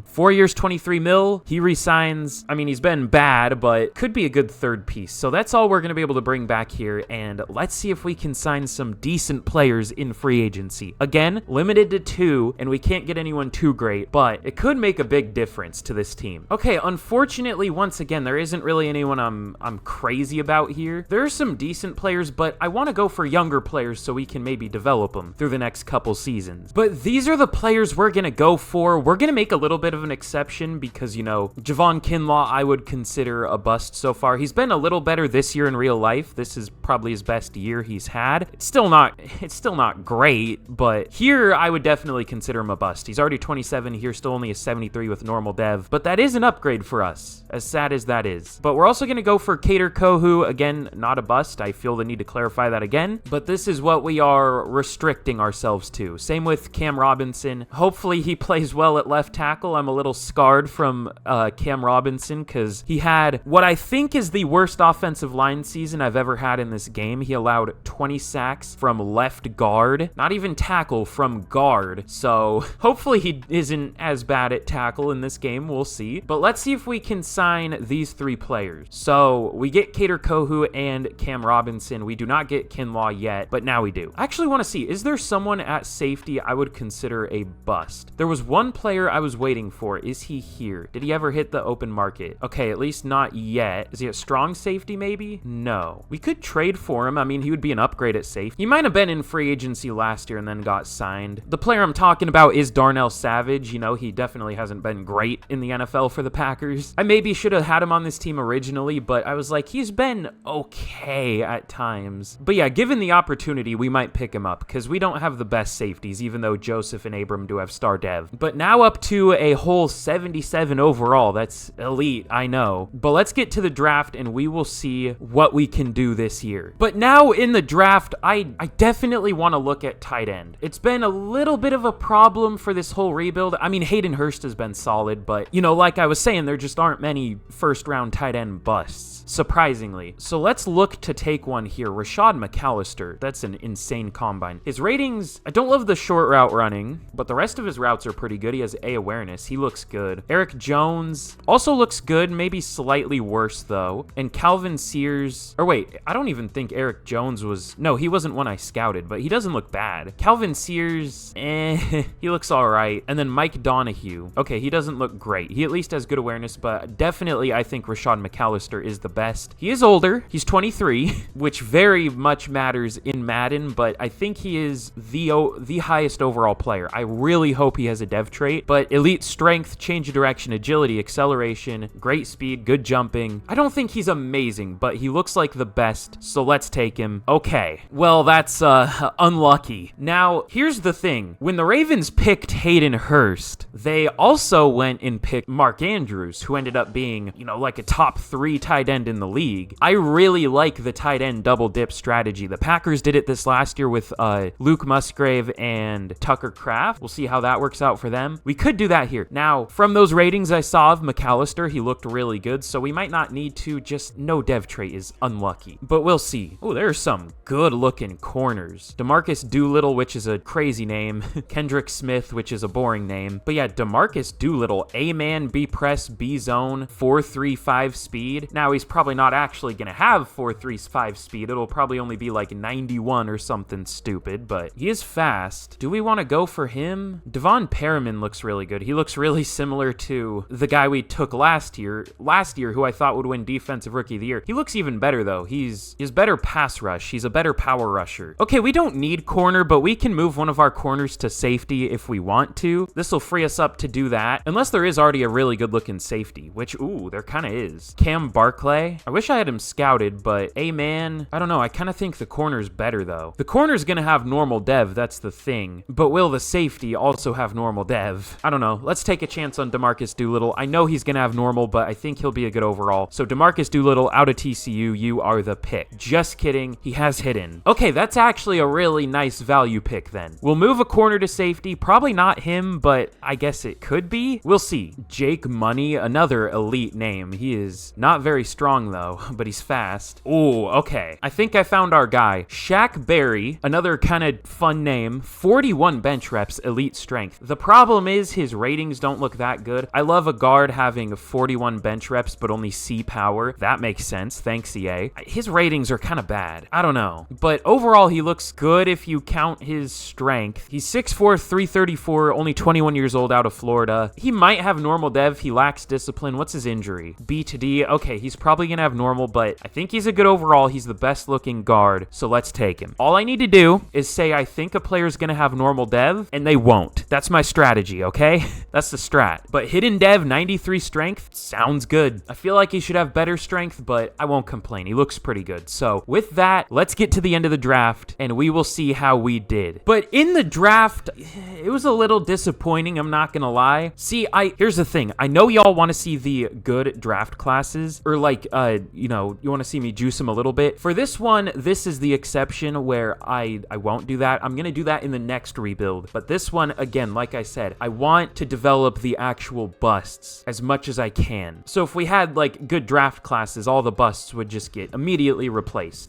4 years, 23 mil. He resigns. I mean, he's been bad, but could be a good third piece. So that's all we're going to be able to bring back here. And let's see if we can sign some decent players in free agency. Again, limited to 2, and we can't get anyone too great, but it could make a big difference to this team. Okay, unfortunately, once again, there isn't really anyone I'm crazy about here. There are some decent players, but I want to go for younger players so we can maybe develop them through the next couple seasons. But these are the players we're going to go for. We're going to make a little bit of an exception because, you know, Javon Kinlaw I would consider a bust so far. He's been a little better this year in real life. This is probably his best year he's had. It's still not great, but here I would definitely consider him a bust. He's already 27, here still only a 73 with normal dev, but that is an upgrade for us, as sad as that is. But we're also going to go for Kader Kohu, again, not a bust. I feel the need to clarify that again, but this is what we are restricting ourselves to. Same with Cam Robinson. Hopefully he plays well at left tackle. I'm a little scarred from Cam Robinson because he had what I think is the worst offensive line season I've ever had in this game. He allowed 20 sacks from left guard, not even tackle, from guard. So hopefully he isn't as bad at tackle in this game. We'll see. But let's see if we can sign these three players. So we get Kader Kohu and Cam Robinson. We do not get Kinlaw yet, but now we do. I actually want to see, is there someone at safety I would consider a bust? There was one player I was waiting for. Is he here? Did he ever hit the open market? Okay, at least not yet. Is he a strong safety maybe? No. We could trade for him. I mean, he would be an upgrade at safety. He might have been in free agency last year and then got signed. The player I'm talking about is Darnell Savage. You know, he definitely hasn't been great in the NFL for the Packers. I maybe should have had him on this team originally, but I was like, he's been okay at times. But yeah, given the opportunity, we might pick him up because we don't have the best safeties, even though Joseph and Abram do have star dev. But now up to a whole 77 overall. That's elite, I know. But let's get to the draft and we will see what we can do this year. But now in the draft, I definitely want to look at tight end. It's been a little bit of a problem for this whole rebuild. I mean, Hayden Hurst has been solid, but, you know, like I was saying, there just aren't many first-round tight end busts, surprisingly. So let's look to take one here. Rashad McAllister. That's an insane combine. His ratings, I don't love the short route running, but the rest of his routes are pretty good. He has A awareness. He looks good. Eric Jones also looks good, maybe slightly worse, though. And Calvin Sears, or wait, I don't even think Eric Jones was, no, he wasn't one I scouted, but he doesn't look bad. Calvin Sears, he looks all right. And then Mike Donahue. Okay, he doesn't look great. He at least has good awareness, but definitely I think Rashad McAllister is the best. He is older. He's 23, which very much matters in Madden, but I think he is the highest overall player. I really hope he has a dev trait, but elite strength, change of direction, agility, acceleration, great speed, good jumping. I don't think he's amazing, but he looks like the best, so let's take him. Okay, well, that's unlucky. Now, here's the thing. When the Ravens picked Hayden Hurst, they also went and picked Mark Andrews, who ended up being, you know, like a top 3 tight end in the league. I really like the tight end double dip strategy. The Packers did it this last year with Luke Musgrave and Tucker Kraft. We'll see how that works out for them. We could do that here. Now, from those ratings I saw of McAllister, he looked really good, so we might not need to. Just no dev trait is unlucky, but we'll see. Oh, there's some good looking corners. DeMarcus Doolittle, which is a crazy name. Kendrick Smith, which is a boring name. But yeah, DeMarcus Doolittle, A-man, B-press, B-zone, 4.35 speed. Now, he's probably not actually going to have 4.35 speed. It'll probably only be like 91 or something stupid, but he is fast. Do we want to go for him? Devon Perriman looks really good. He looks really similar to the guy we took last year, who I thought would win Defensive Rookie of the Year. He looks even better, though. He's better pass rush. He's a better power rusher. Okay, we don't need corner, but we can move one of our corners to safety if we want to. This will free us up to do that, unless there is already a really good-looking safety, which, ooh, there kind of is. Cam Barclay. I wish I had him scouted, but A-man, I don't know. I kind of think the corner's better, though. The corner's going to have normal dev, that's the thing. But will the safety also have normal dev? I don't know. Let's take a chance on DeMarcus Doolittle. I know he's going to have normal, but I think he'll be a good overall. So DeMarcus Doolittle out of TCU, you are the pick. Just kidding. He has hidden. Okay, that's actually a really nice value pick then. We'll move a corner to safety. Probably not him, but I guess it could be. We'll see. Jake Money, another elite name. He is not very strong though, but he's fast. Ooh, okay. I think I found our guy. Shaq Berry, another kind of fun name. 41 bench reps, elite strength. The problem is his ratings don't look that good. I love a guard having 41 bench reps, but only C power. That makes sense. Thanks, EA. His ratings are kind of bad. I don't know. But overall, he looks good if you count his strength. He's 6'4", 334, only 21 years old, out of Florida. He might have normal dev. He lacks discipline. What's his injury? B to D. Okay, he's probably going to have normal, but I think he's a good overall. He's the best looking guard, so let's take him. All I need to do is say I think a player's going to have normal dev, and they won't. That's my strategy, okay? That's the strat. But hidden dev, 93 strength, sounds good. I feel like he should have better strength, but I won't complain. He looks pretty good. So with that, let's get to the end of the draft and we will see how we did. But in the draft, it was a little disappointing, I'm not gonna lie. See, here's the thing. I know y'all want to see the good draft classes, or like, you want to see me juice them a little bit. For this one, this is the exception where I won't do that. I'm gonna do that in the next rebuild. But this one, again, like I said, I want to develop the actual busts as much as I can. So if we had like good draft classes, all the busts would just get immediately replaced.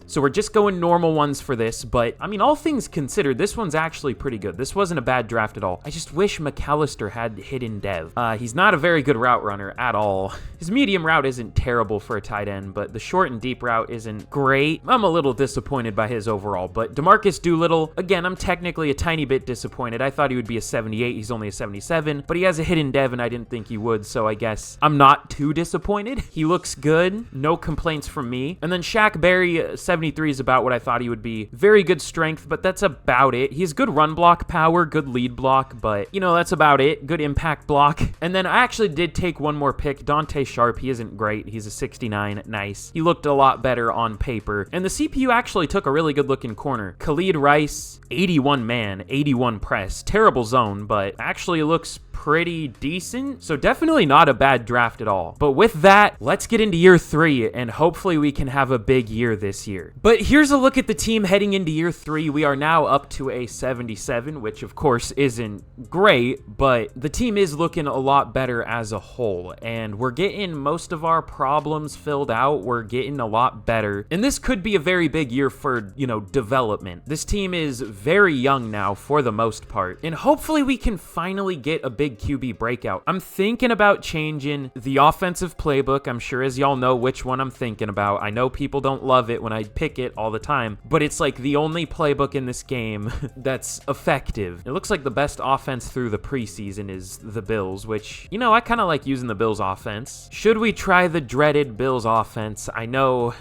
So we're just going normal ones for this, but I mean, all things considered, this one's actually pretty good. This wasn't a bad draft at all. I just wish McAllister had hidden dev. He's not a very good route runner at all. His medium route isn't terrible for a tight end, but the short and deep route isn't great. I'm a little disappointed by his overall, but DeMarcus Doolittle, again, I'm technically a tiny bit disappointed. I thought he would be a 78. He's only a 77, but he has a hidden dev and I didn't think he would, so I guess I'm not too disappointed. He looks good. No complaints from me. And then Shaq Berry, 73 is about what I thought he would be. Very good strength, but that's about it. He has good run block power, good lead block, but that's about it. Good impact block. And then I actually did take one more pick. Dante Sharp, he isn't great. He's a 69. Nice. He looked a lot better on paper. And the CPU actually took a really good looking corner. Khalid Rice, 81 man, 81 press. Terrible zone, but actually looks pretty decent. So definitely not a bad draft at all. But with that, let's get into year 3 and hopefully we can have a big year this year. But here's a look at the team heading into year 3. We are now up to a 77, which of course isn't great, but the team is looking a lot better as a whole. And we're getting most of our problems filled out. We're getting a lot better. And this could be a very big year for, development. This team is very young now for the most part. And hopefully we can finally get a big QB breakout. I'm thinking about changing the offensive playbook. I'm sure as y'all know which one I'm thinking about. I know people don't love it when I pick it all the time, but it's like the only playbook in this game that's effective. It looks like the best offense through the preseason is the Bills, which, I kind of like using the Bills offense. Should we try the dreaded Bills offense? I know,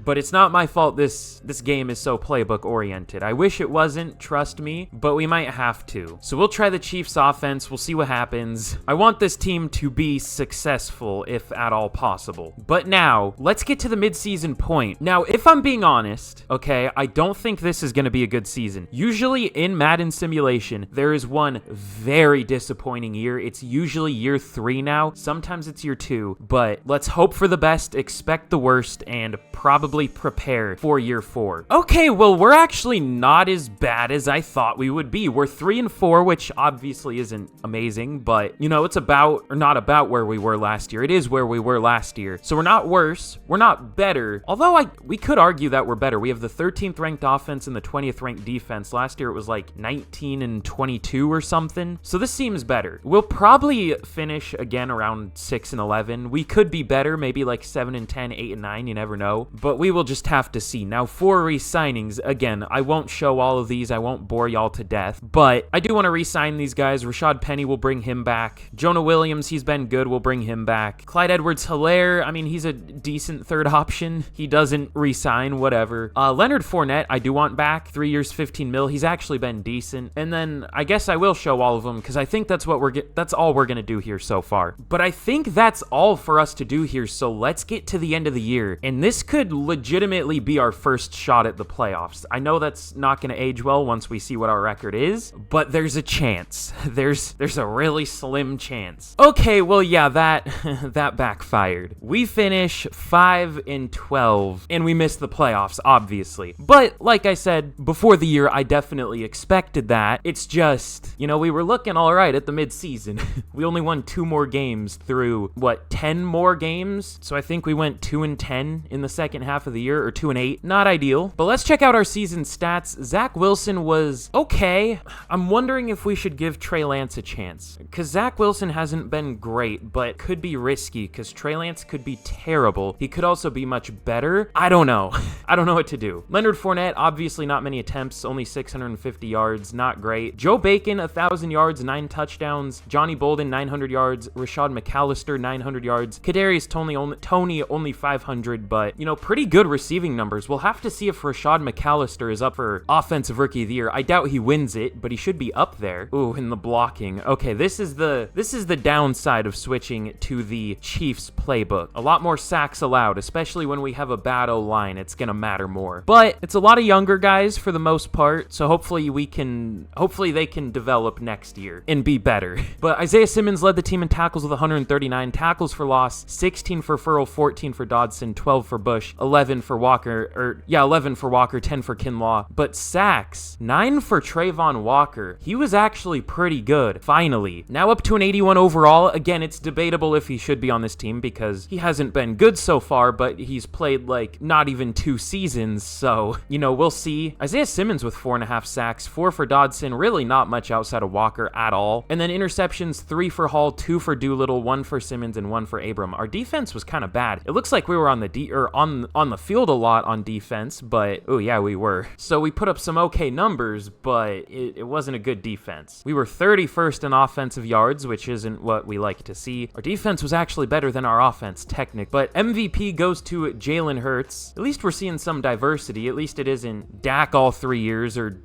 but it's not my fault this game is so playbook oriented. I wish it wasn't, trust me, but we might have to. So we'll try the Chiefs offense. We'll see what happens. I want this team to be successful if at all possible. But now, let's get to the midseason point. Now, if I'm being honest, okay, I don't think this is going to be a good season. Usually in Madden simulation, there is one very disappointing year. It's usually year 3 now. Sometimes it's year 2, but let's hope for the best, expect the worst, and probably prepare for year 4. Okay, well, we're actually not as bad as I thought we would be. We're 3-4, which obviously isn't amazing, but it's about, or not about, where we were last year. It is where we were last year. So we're not worse. We're not better. Although we could argue that we're better. We have the 13th ranked offense and the 20th ranked defense. Last year it was like 19-22 or something. So this seems better. We'll probably finish again around 6-11. We could be better, maybe like 7-10, 8-9. You never know. But we will just have to see. Now, for re-signings, again, I won't show all of these. I won't bore y'all to death. But I do want to re-sign these guys. Rashad Penny will bring him back. Jonah Williams, he's been good. We'll bring him back. Clyde Edwards-Helaire, I mean, he's a decent third option. He doesn't re-sign, whatever. Leonard Fournette, I do want back. 3 years, 15 mil. He's actually been decent. And then I guess I will show all of them because I think that's what that's all we're going to do here so far. But I think that's all for us to do here. So let's get to the end of the year. And this could legitimately be our first shot at the playoffs. I know that's not going to age well once we see what our record is, but there's a chance. There's a really slim chance. Okay, well, yeah, that backfired. We finish 5-12, and we missed the playoffs, obviously. But like I said, before the year, I definitely expected that. It's just, we were looking all right at the midseason. We only won 2 more games through, 10 more games? So I think we went 2-10 in the second half of the year, or 2-8. Not ideal. But let's check out our season stats. Zach Wilson was okay. I'm wondering if we should give Trey Lance a chance, because Zach Wilson hasn't been great, but could be risky, because Trey Lance could be terrible. He could also be much better. I don't know. I don't know what to do. Leonard Fournette, obviously not many attempts, only 650 yards, not great. Joe Bacon, 1,000 yards, 9 touchdowns. Johnny Bolden, 900 yards. Rashad McAllister, 900 yards. Kadarius Toney only 500, but, pretty good receiving numbers. We'll have to see if Rashad McAllister is up for Offensive Rookie of the Year. I doubt he wins it, but he should be up there. Ooh, in the blocking. Okay, this is the downside of switching to the Chiefs playbook. A lot more sacks allowed, especially when we have a bad O-line. It's gonna matter more. But it's a lot of younger guys for the most part, so hopefully they can develop next year and be better. But Isaiah Simmons led the team in tackles with 139, tackles for loss, 16 for Furl, 14 for Dodson, 12 for Bush, 11 for Walker, 10 for Kinlaw. But sacks, 9 for Trayvon Walker. He was actually pretty good, finally. Now up to an 81 overall. Again, it's debatable if he should be on this team because he hasn't been good so far, but he's played like not even 2 seasons, so, you know, we'll see. Isaiah Simmons with 4.5 sacks, 4 for Dodson, really not much outside of Walker at all. And then interceptions, 3 for Hall, 2 for Doolittle, 1 for Simmons, and 1 for Abram. Our defense was kind of bad. It looks like we were on the field a lot on defense, but oh yeah, we were. So we put up some okay numbers, but it wasn't a good defense. We were 31st in offensive yards, which isn't what we like to see. Our defense was actually better than our offense, technically. But MVP goes to Jalen Hurts. At least we're seeing some diversity. At least it isn't Dak all 3 years or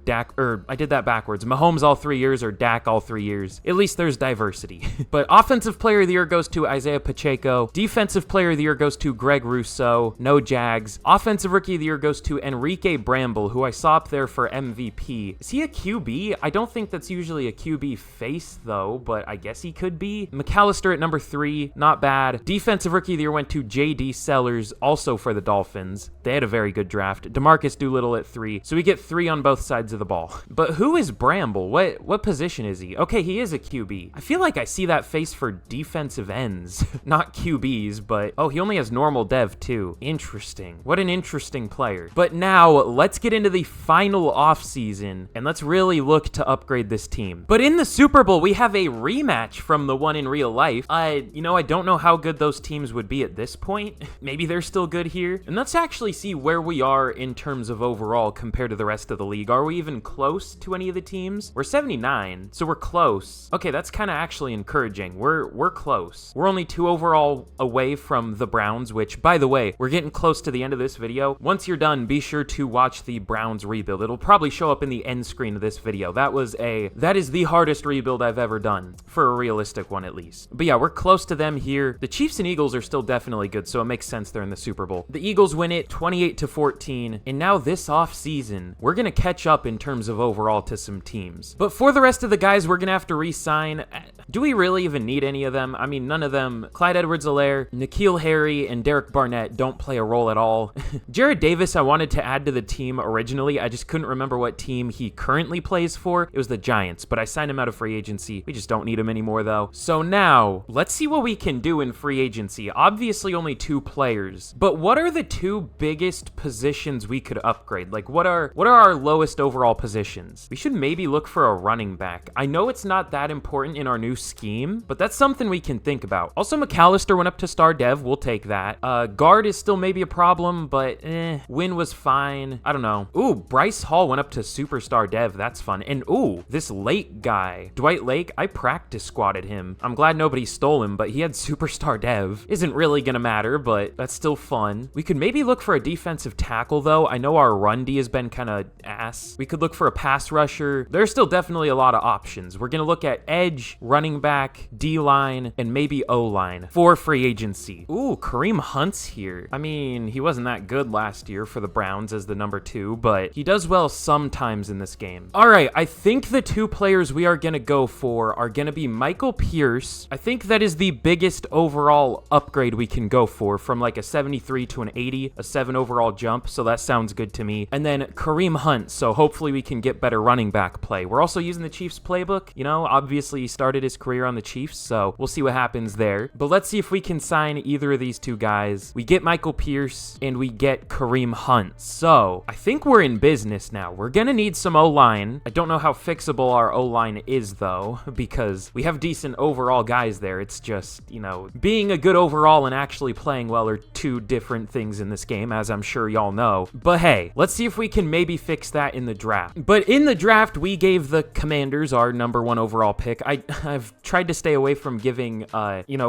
I did that backwards. Mahomes all 3 years or Dak all 3 years. At least there's diversity. But Offensive Player of the Year goes to Isaiah Pacheco. Defensive Player of the Year goes to Greg Rousseau. No Jags. Offensive Rookie of the Year goes to Enrique Bramble, who I saw up there for MVP. Is he a QB? I don't think that's usually a QB face, though, but I guess he could be. McAllister at number 3. Not bad. Defensive Rookie of the Year went to J.D. Sellers, also for the Dolphins. They had a very good draft. DeMarcus Doolittle at 3. So we get 3 on both sides of the ball. But who is Bramble? What position is he? Okay, he is a QB. I feel like I see that face for defensive ends. Not QBs, but oh, he only has normal dev too. Interesting. What an interesting player. But now let's get into the final offseason and let's really look to upgrade this team. But in the Super Bowl, we have a rematch from the one in real life. I don't know how good those teams would be at this point. Maybe they're still good here. And let's actually see where we are in terms of overall compared to the rest of the league. Are we even close to any of the teams? We're 79, so we're close. Okay, that's kind of actually encouraging. We're close. We're only 2 overall away from the Browns, which, by the way, we're getting close to the end of this video. Once you're done, be sure to watch the Browns rebuild. It'll probably show up in the end screen of this video. That is the hardest rebuild I've ever done, for a realistic one at least. But yeah, we're close to them here. The Chiefs and Eagles are still definitely good, so it makes sense they're in the Super Bowl. The Eagles win it 28-14, and now this offseason, we're gonna catch up in terms of overall to some teams. But for the rest of the guys, we're gonna have to re-sign. Do we really even need any of them? I mean, none of them. Clyde Edwards-Helaire, N'Keal Harry, and Derek Barnett don't play a role at all. Jared Davis, I wanted to add to the team originally. I just couldn't remember what team he currently plays for. It was the Giants, but I signed him out of free agency. We just don't need him anymore, though. So now, let's see what we can do in free agency. Obviously, only 2 players, but what are the 2 biggest positions we could upgrade? Like, what are our lowest overall positions? We should maybe look for a running back. I know it's not that important in our new scheme, but that's something we can think about. Also, McAllister went up to star dev. We'll take that. Guard is still maybe a problem, but win was fine. I don't know. Ooh, Bryce Hall went up to superstar dev. That's fun. And ooh, this Lake guy, Dwight Lake, I practice squatted him. I'm glad nobody stole him, but he had superstar dev. Isn't really gonna matter, but that's still fun. We could maybe look for a defensive tackle, though. I know our run D has been kind of ass. We could look for a pass rusher. There's still definitely a lot of options. We're gonna look at edge, running back, D-line, and maybe O-line for free agency. Ooh, Kareem Hunt's here. I mean, he wasn't that good last year for the Browns as the number 2, but he does well sometimes in this game. All right, I think the 2 players we are gonna go for are gonna be Michael Pierce. I think that is the biggest overall upgrade we can go for, from like a 73 to an 80, a 7 overall jump, so that sounds good to me. And then Kareem Hunt, so hopefully we can get better running back play. We're also using the Chiefs playbook. You know, obviously he started his career on the Chiefs, so we'll see what happens there. But let's see if we can sign either of these 2 guys. We get Michael Pierce and we get Kareem Hunt. So I think we're in business now. We're gonna need some O-line. I don't know how fixable our O-line is, though, because we have decent overall guys there. It's just, you know, being a good overall and actually playing well are 2 different things in this game, as I'm sure y'all know. But hey, let's see if we can maybe fix that in the draft. But in the draft, we gave the Commanders our number 1 overall pick. I I've tried to stay away from giving,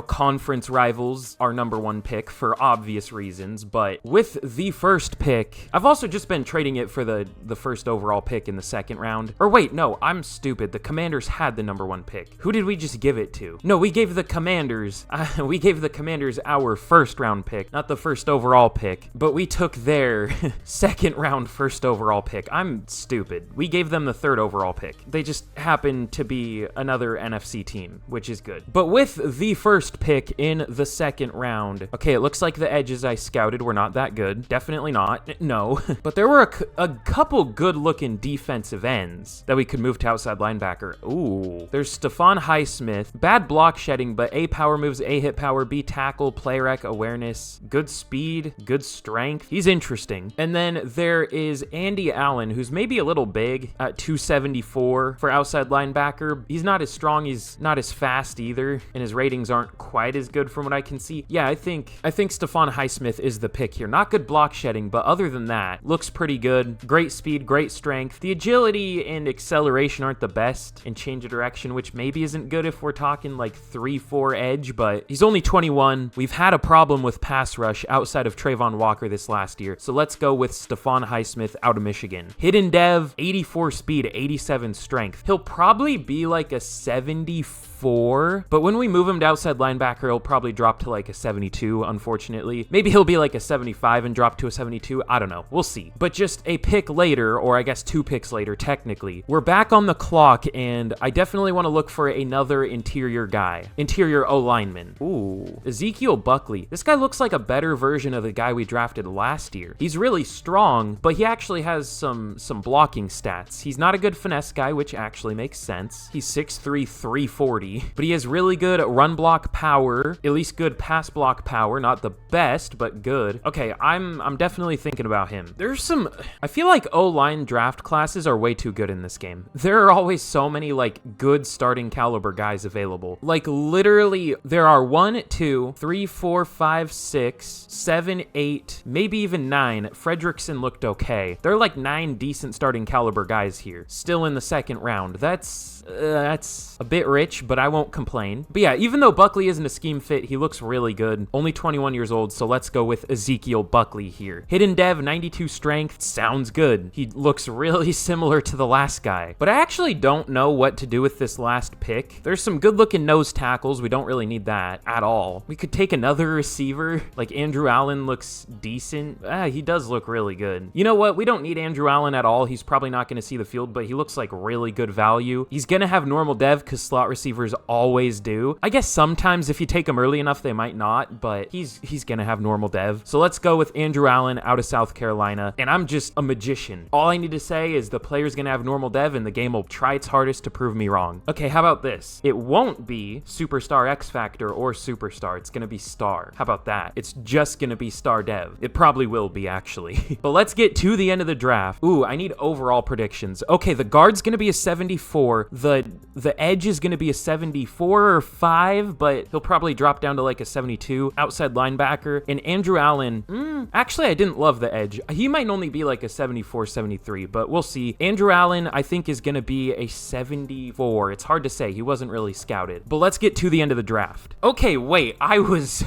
conference rivals our number 1 pick for obvious reasons, but with the first pick, I've also just been trading it for the first overall pick in the second round. Or wait, no, I'm stupid. The Commanders had the number 1 pick. Who did we just give it to? No, we gave the Commanders, our first round pick, not the first overall pick, but we took their second round first overall pick. I'm stupid. We gave them the 3rd overall pick. They just happened to be another NFC team, which is good. But with the first pick in the second round, okay, it looks like the edges I scouted were not that good. Definitely not. No. But there were a couple good-looking defensive ends that we could move to outside linebacker. Ooh. There's Stephon Highsmith. Bad block shedding, but A power moves, A hit power, B tackle, play rec, awareness, good speed, good strength. He's interesting. And then there is Andy Allen, who's maybe a little big at 274 for outside linebacker. He's not as strong, he's not as fast either, and his ratings aren't quite as good from what I can see. Yeah, I think Stephon Highsmith is the pick here. Not good block shedding, but other than that, looks pretty good. Great speed, great strength. The agility and acceleration aren't the best, and change of direction, which maybe isn't good if we're talking like 3-4 edge, but he's only 21. We've had a problem with pass rush outside of Trayvon Walker this last year, so let's go with Stephon Highsmith out of Michigan. Hidden dev, 84 speed, 87 strength. He'll probably be like a 74, but when we move him to outside linebacker, he'll probably drop to like a 72, unfortunately. Maybe he'll be like a 75 and drop to a 72. I don't know. We'll see. But just a pick later, or I guess 2 picks later, technically, we're back on the clock, and I definitely want to look for another interior guy. Interior O-lineman. Ooh. Ezekiel Buckley. This guy looks like a better version of the guy we drafted last year. He's really strong, but he actually has some blocking stats. He's not a good finesse guy, which actually makes sense. He's 6'3", 340, but he has really good run block power, at least good pass block power. Not the best, but good. Okay, I'm definitely thinking about him. I feel like O-line draft classes are way too good in this game. There are always so many like good starting caliber guys available. Like literally there are 1, 2, 3, 4, 5, 6, 7, 8, maybe even 9. Fredrickson looked okay. There are like 9 decent starting caliber guys here, still in the second round. That's a bit rich, but I won't complain. But yeah, even though Buckley isn't a scheme fit, he looks really good. Only 21 years old, so let's go with Ezekiel Buckley here. Hidden dev, 92 strength, sounds good. He looks really similar to the last guy. But I actually don't know what to do with this last pick. There's some good looking nose tackles. We don't really need that at all. We could take another receiver. Like Andrew Allen looks decent. He does look really good. You know what? We don't need Andrew Allen at all. He's probably not going to see the field, but he looks like really good value. He's going to have normal dev because slot receivers always do. I guess sometimes if you take him early enough, they might not, but he's going to have normal dev. So let's go with Andrew Allen out of South Carolina, and I'm just a magician. All I need to say is the player's going to have normal dev, and the game will try its hardest to prove me wrong. Okay, how about this? It won't be Superstar X Factor or Superstar. It's going to be Star. How about that? It's just going to be Star Dev. It probably will be, actually. But let's get to the end of the draft. Ooh, I need overall predictions. Okay, the guard's going to be a 74. The edge is going to be a 74 or 5, but he'll probably drop down to like a 72. Outside linebacker. And Andrew Allen, actually, I didn't love the edge. He might only be like a 74, 73, but we'll see. Andrew Allen, I think, is going to be a 74. It's hard to say. He wasn't really scouted. But let's get to the end of the draft. Okay, wait. I was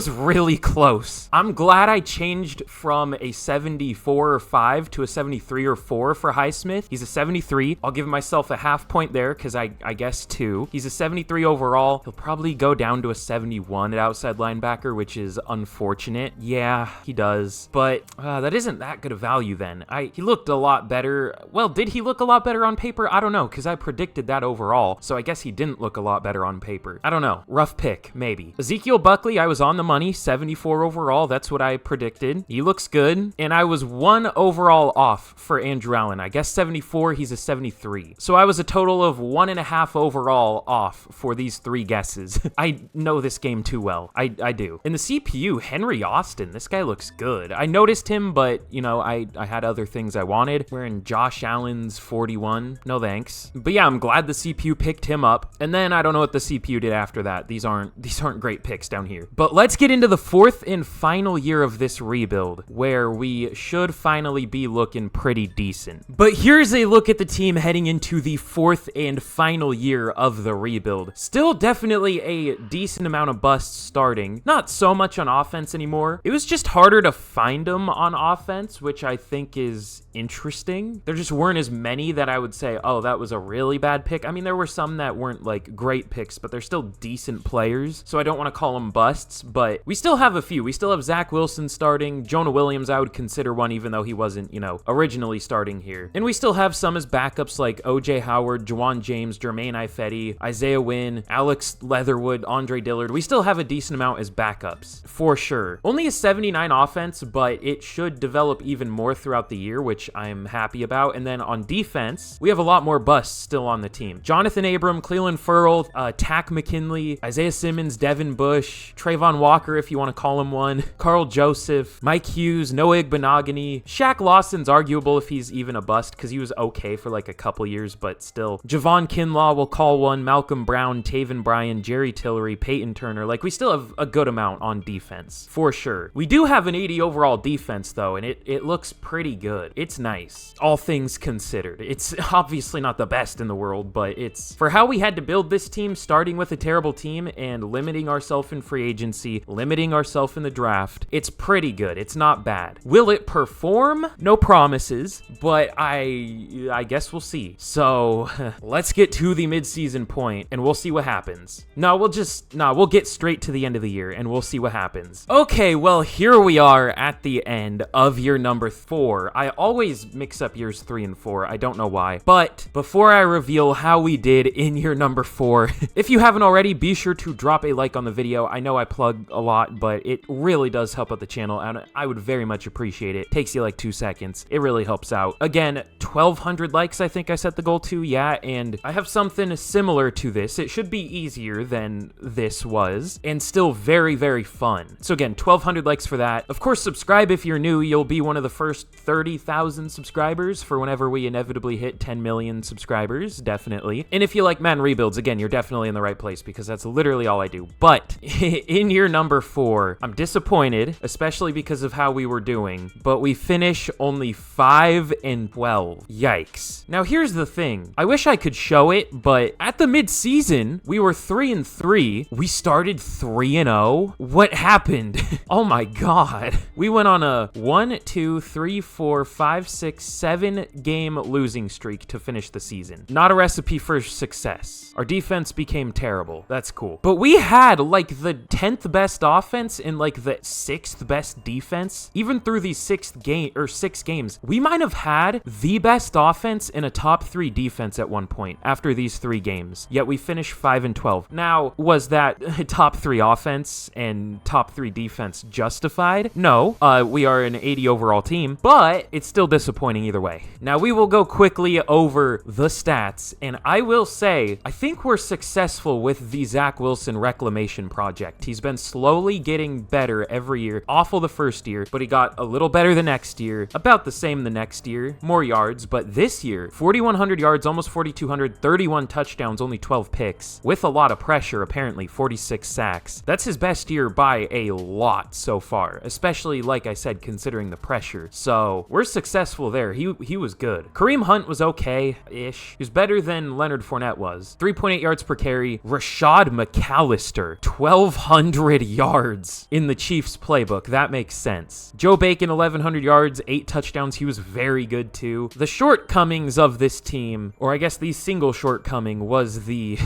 really close. I'm glad I changed from a 74 or 5 to a 73 or 4 for Highsmith. He's a 73. I'll give myself a half point there because I guess 2. He's a 73 overall. He'll probably go down to a 71 at outside linebacker, which is unfortunate. Yeah, he does. But that isn't that good a value then. He looked a lot better. Well, did he look a lot better on paper? I don't know, because I predicted that overall, so I guess he didn't look a lot better on paper. I don't know. Rough pick, maybe. Ezekiel Buckley, I was on the money. 74 overall. That's what I predicted. He looks good. And I was 1 overall off for Andrew Allen. I guess 74, he's a 73. So I was a total of 1.5 overall off for these 3 guesses. I know this game too well. I do. In the CPU, Henry Austin, this guy looks good. I noticed him, but, you know, I had other things I wanted. Wearing Josh Allen's 41. No thanks. But yeah, I'm glad the CPU picked him up. And then I don't know what the CPU did after that. These aren't great picks down here. But let's get into the 4th and final year of this rebuild, where we should finally be looking pretty decent. But here's a look at the team heading into the 4th and final year of the rebuild. rebuild. Still definitely a decent amount of busts starting. Not so much on offense anymore. It was just harder to find them on offense, which I think is interesting. There just weren't as many that I would say, oh, that was a really bad pick. I mean, there were some that weren't like great picks, but they're still decent players, so I don't want to call them busts, but we still have a few. We still have Zach Wilson starting. Jonah Williams, I would consider one, even though he wasn't, originally starting here. And we still have some as backups like O.J. Howard, Juwan James, Jermaine Ifedi, Isaiah Wynn, Alex Leatherwood, Andre Dillard. We still have a decent amount as backups, for sure. Only a 79 offense, but it should develop even more throughout the year, which I'm happy about. And then on defense, we have a lot more busts still on the team. Jonathan Abram, Cleland Ferrell, Tack McKinley, Isaiah Simmons, Devin Bush, Trayvon Walker, if you want to call him one, Carl Joseph, Mike Hughes, Noah Igbenogany. Shaq Lawson's arguable if he's even a bust because he was okay for like a couple years, but still. Javon Kinlaw will call one, Malcolm Brown, Taven Bryan, Jerry Tillery, Peyton Turner. Like, we still have a good amount on defense, for sure. We do have an 80 overall defense, though, and it looks pretty good. It's nice, all things considered. It's obviously not the best in the world, but it's for how we had to build this team, starting with a terrible team and limiting ourselves in free agency, limiting ourselves in the draft. It's pretty good. It's not bad. Will it perform? No promises, but I guess we'll see. So let's get to the midseason point and we'll see what happens. We'll get straight to the end of the year and we'll see what happens. Okay, well, here we are at the end of year number 4. I always mix up years 3 and 4. I don't know why. But before I reveal how we did in year number 4, if you haven't already, be sure to drop a like on the video. I know I plug a lot, but it really does help out the channel and I would very much appreciate it. Takes you like 2 seconds. It really helps out. Again, 1,200 likes I think I set the goal to, yeah, and I have something similar to this. It should be easier than this was and still very, very fun. So again, 1,200 likes for that. Of course, subscribe if you're new. You'll be one of the first 30,000 subscribers for whenever we inevitably hit 10 million subscribers, definitely. And if you like Madden rebuilds, again, you're definitely in the right place because that's literally all I do. But in year number 4, I'm disappointed, especially because of how we were doing, but we finish only 5 and 12. Yikes. Now here's the thing. I wish I could show it, but at the mid-season, we were 3 and 3. We started 3 and 0. What happened? Oh my god. We went on a 1, 2, 3, 4, 5, 6, 7 game losing streak to finish the season. Not a recipe for success. Our defense became terrible. That's cool. But we had like the 10th best offense and like the 6th best defense. Even through these 6 games, we might have had the best offense and a top 3 defense at one point after these 3 games. Yet we finished 5 and 12. Now, was that top 3 offense and top 3 defense justified? No. We are an 80 overall team, but it's still disappointing either way. Now, we will go quickly over the stats, and I will say, I think we're successful with the Zach Wilson reclamation project. He's been slowly getting better every year. Awful the first year, but he got a little better the next year, about the same the next year, more yards, but this year, 4,100 yards, almost 4,200, 31 touchdowns, only 12 picks, with a lot of pressure, apparently, 46 sacks. That's his best year by a lot so far, especially, like I said, considering the pressure. So, we're successful there. He was good. Kareem Hunt was okay-ish. He was better than Leonard Fournette was. 3.8 yards per carry. Rashad McAllister, 1,200 yards in the Chiefs playbook. That makes sense. Joe Bacon, 1,100 yards, 8 touchdowns. He was very good too. The shortcomings of this team, or I guess the single shortcoming, was the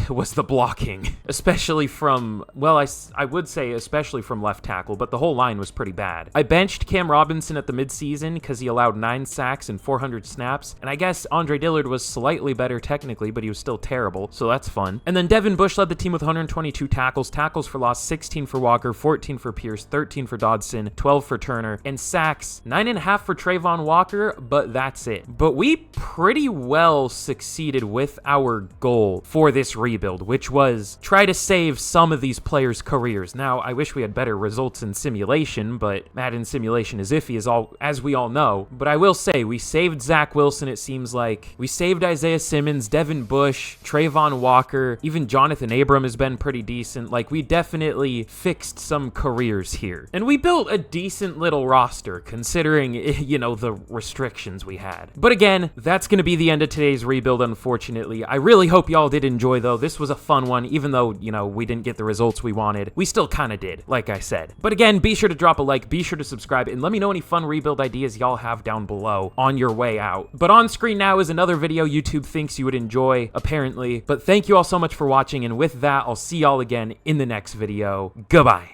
blocking, especially from, well, I would say especially from left tackle, but the whole line was pretty bad. I benched Cam Robinson at the midseason because he allowed 9 sacks and 400 snaps, and I guess Andre Dillard was slightly better technically, but he was still terrible, so that's fun. And then Devin Bush led the team with 122 tackles for loss, 16 for Walker, 14 for Pierce, 13 for Dodson, 12 for Turner, and sacks, 9.5 for Trayvon Walker, but that's it. But we pretty well succeeded with our goal for this rebuild, which was try to save some of these players' careers. Now, I wish we had better results in simulation, but Madden simulation is iffy as we all know. But I will say, we saved Zach Wilson, it seems like. We saved Isaiah Simmons, Devin Bush, Trayvon Walker, even Jonathan Abram has been pretty decent. Like, we definitely fixed some careers here. And we built a decent little roster, considering, the restrictions we had. But again, that's going to be the end of today's rebuild, unfortunately. I really hope y'all did enjoy enjoy, though. This was a fun one, even though, you know, we didn't get the results we wanted. We still kind of did, like I said. But again, be sure to drop a like, be sure to subscribe, and let me know any fun rebuild ideas y'all have down below on your way out. But on screen now is another video YouTube thinks you would enjoy, apparently. But thank you all so much for watching, and with that, I'll see y'all again in the next video. Goodbye.